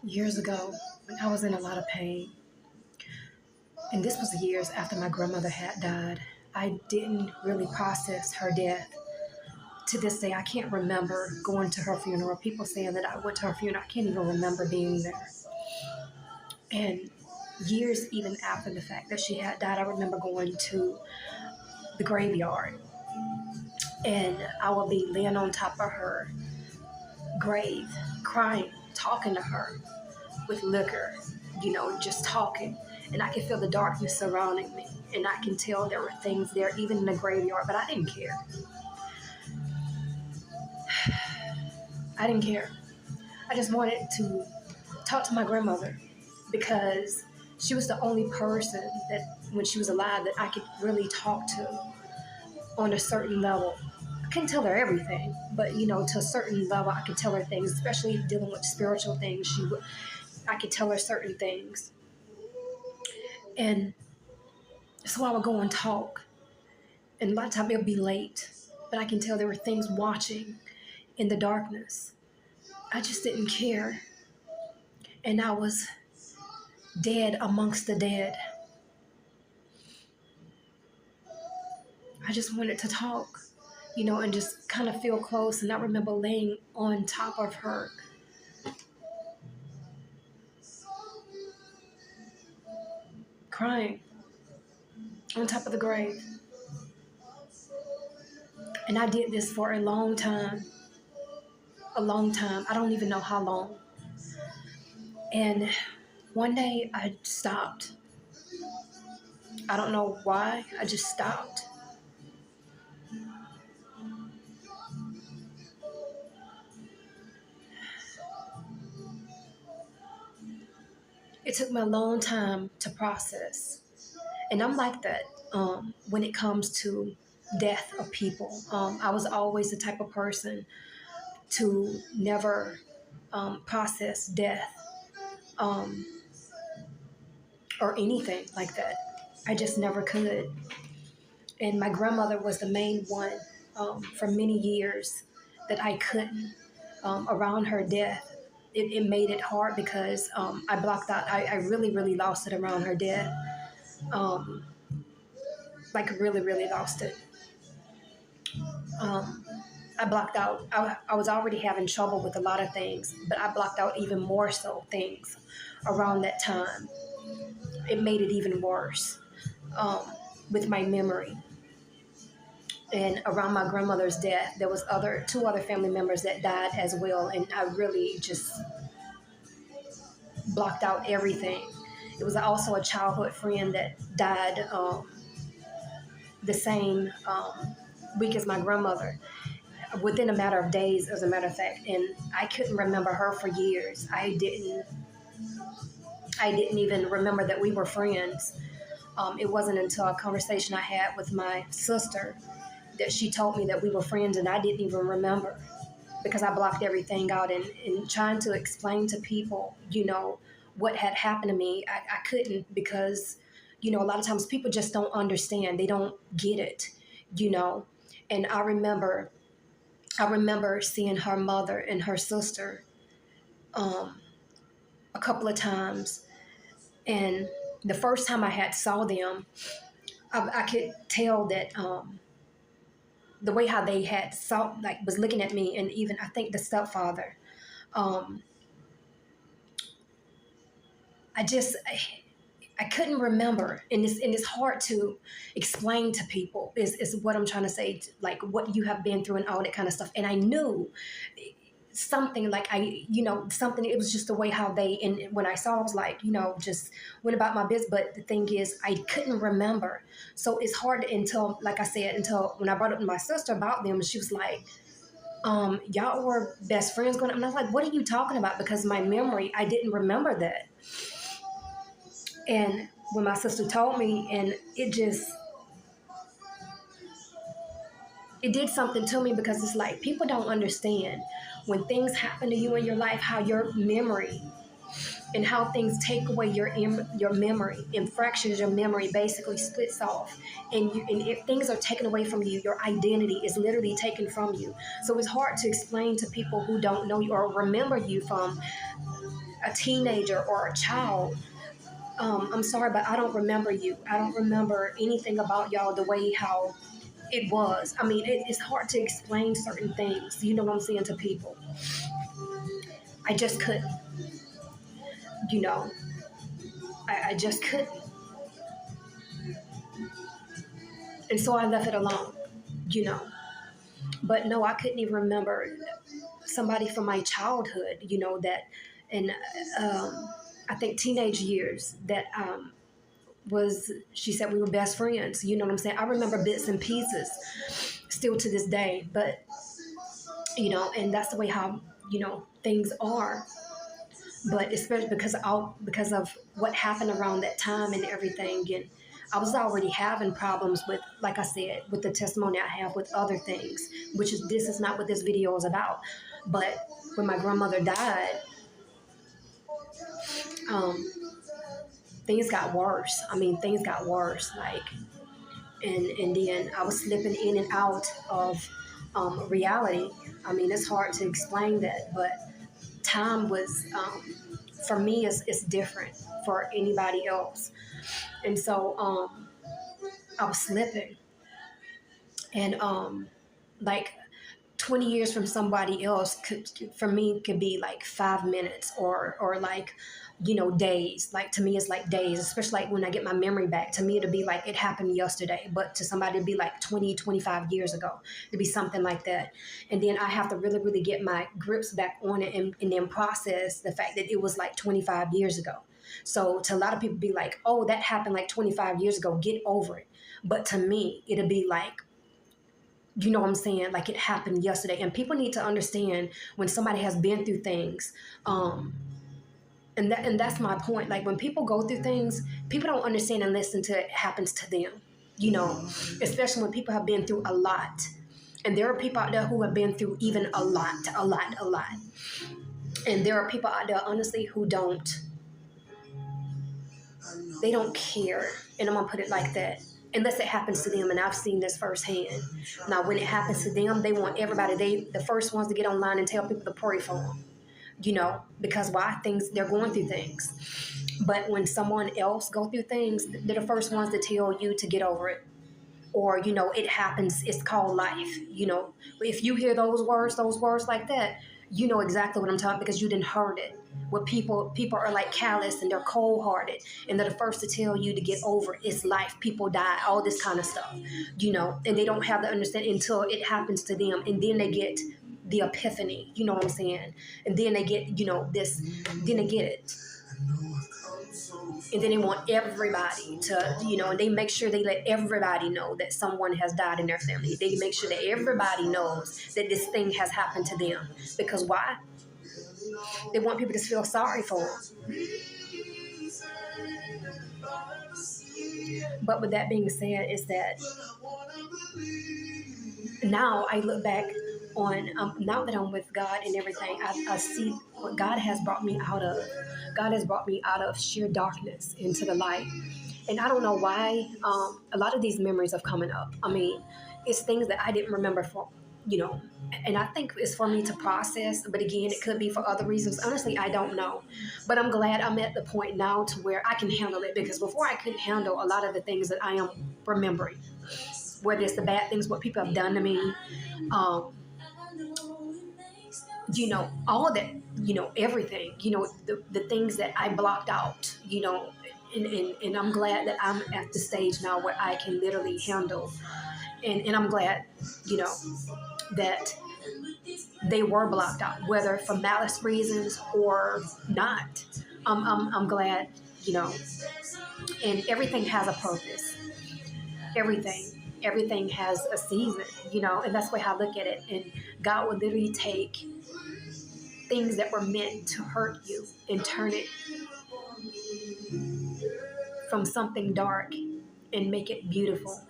Years ago, when I was in a lot of pain, and this was years after my grandmother had died, I didn't really process her death. To this day, I can't remember going to her funeral. People saying that I went to her funeral, I can't even remember being there. And years even after the fact that she had died, I remember going to the graveyard, and I would be laying on top of her grave, crying, talking to her with liquor, just talking. And I could feel the darkness surrounding me. And I can tell there were things there, even in the graveyard, but I didn't care. I didn't care. I just wanted to talk to my grandmother because she was the only person that, when she was alive, that I could really talk to on a certain level. I couldn't tell her everything, but to a certain level, I could tell her things, especially dealing with spiritual things. I could tell her certain things. And so I would go and talk. And a lot of times it would be late, but I can tell there were things watching in the darkness. I just didn't care. And I was dead amongst the dead. I just wanted to talk, and just kind of feel close. And I remember laying on top of her, crying on top of the grave. And I did this for a long time. A long time. I don't even know how long. And one day I stopped. I don't know why. I just stopped. It took me a long time to process. And I'm like that when it comes to death of people. I was always the type of person to never process death or anything like that. I just never could. And my grandmother was the main one for many years that I couldn't. Around her death, it made it hard because I blocked out. I really, really lost it around her death. Um, like really, really lost it. Um, I blocked out. I was already having trouble with a lot of things, but I blocked out even more so things around that time. It made it even worse um, with my memory. And around my grandmother's death, there was two other family members that died as well, and I really just blocked out everything. It was also a childhood friend that died the same week as my grandmother, within a matter of days, as a matter of fact. And I couldn't remember her for years. I didn't even remember that we were friends. It wasn't until a conversation I had with my sister that she told me that we were friends, and I didn't even remember because I blocked everything out. And trying to explain to people, what had happened to me, I couldn't because, a lot of times people just don't understand. They don't get it, And I remember seeing her mother and her sister a couple of times. And the first time I had saw them, I could tell that the way how they had saw, like, was looking at me, and even I think the stepfather, um, I couldn't remember, and it's hard to explain to people. Is what I'm trying to say, like what you have been through and all that kind of stuff. And I knew something, like something. It was just the way how they, and when I saw, I was like, just went about my business. But the thing is, I couldn't remember. So it's hard until, like I said, until when I brought up to my sister about them, she was like, y'all were best friends going. And I was like, what are you talking about? Because my memory, I didn't remember that. And when my sister told me, and it did something to me, because it's like people don't understand when things happen to you in your life, how your memory and how things take away your memory and fractures your memory, basically splits off. And if things are taken away from you, your identity is literally taken from you. So it's hard to explain to people who don't know you or remember you from a teenager or a child, I'm sorry, but I don't remember you. I don't remember anything about y'all the way how it was. I mean, it's hard to explain certain things, you know what I'm saying, to people. I just couldn't, you know, I just couldn't. And so I left it alone, you know. But no, I couldn't even remember somebody from my childhood, you know, that in, I think, teenage years that she said we were best friends. You know what I'm saying? I remember bits and pieces still to this day, but, you know, and that's the way how, you know, things are. But especially because of what happened around that time and everything, and I was already having problems with, like I said, with the testimony I have with other things, which is this is not what this video is about. But when my grandmother died, um, things got worse. I mean, things got worse. Like, and then I was slipping in and out of reality. I mean, it's hard to explain that, but time was for me is different for anybody else. And so I was slipping, and like 20 years from somebody else could for me could be like 5 minutes or like, you know, days. Like to me it's like days, especially like when I get my memory back. To me it'll be like it happened yesterday, but to somebody it'd be like 20, 25 years ago. It'd be something like that. And then I have to really really get my grips back on it, and then process the fact that it was like 25 years ago. So to a lot of people be like, oh, that happened like 25 years ago, get over it. But to me it'll be like, you know what I'm saying, like it happened yesterday. And people need to understand when somebody has been through things, and that's my point. Like when people go through things, people don't understand unless until it happens to them, you know, especially when people have been through a lot. And there are people out there who have been through even a lot. And there are people out there, honestly, who they don't care. And I'm gonna put it like that. Unless it happens to them, and I've seen this firsthand. Now, when it happens to them, they want everybody, the first ones to get online and tell people to pray for them, you know, because why? They're going through things. But when someone else go through things, they're the first ones to tell you to get over it. Or, you know, it happens, it's called life, you know. If you hear those words like that, you know exactly what I'm talking, because you didn't heard it. Where people are like callous and they're cold hearted, and they're the first to tell you to get over it. It's life, people die, all this kind of stuff, you know, and they don't have the understanding until it happens to them, and then they get the epiphany, you know what I'm saying, and then they get, you know, this, then they get it. And then they want everybody to, you know, and they make sure they let everybody know that someone has died in their family. They make sure that everybody knows that this thing has happened to them. Because why? They want people to feel sorry for them. But with that being said, is that now I look back on, now that I'm with God and everything, I see what God has brought me out of. God has brought me out of sheer darkness into the light. And I don't know why a lot of these memories are coming up. I mean, it's things that I didn't remember for, you know, and I think it's for me to process. But again, it could be for other reasons. Honestly, I don't know. But I'm glad I'm at the point now to where I can handle it, because before I couldn't handle a lot of the things that I am remembering, whether it's the bad things, what people have done to me, you know, all of that, you know, everything, you know, the things that I blocked out, you know, and I'm glad that I'm at the stage now where I can literally handle, and I'm glad, you know, that they were blocked out, whether for malice reasons or not. I'm glad, you know, and everything has a purpose. Everything has a season, you know, and that's the way I look at it. And God will literally take things that were meant to hurt you and turn it from something dark and make it beautiful.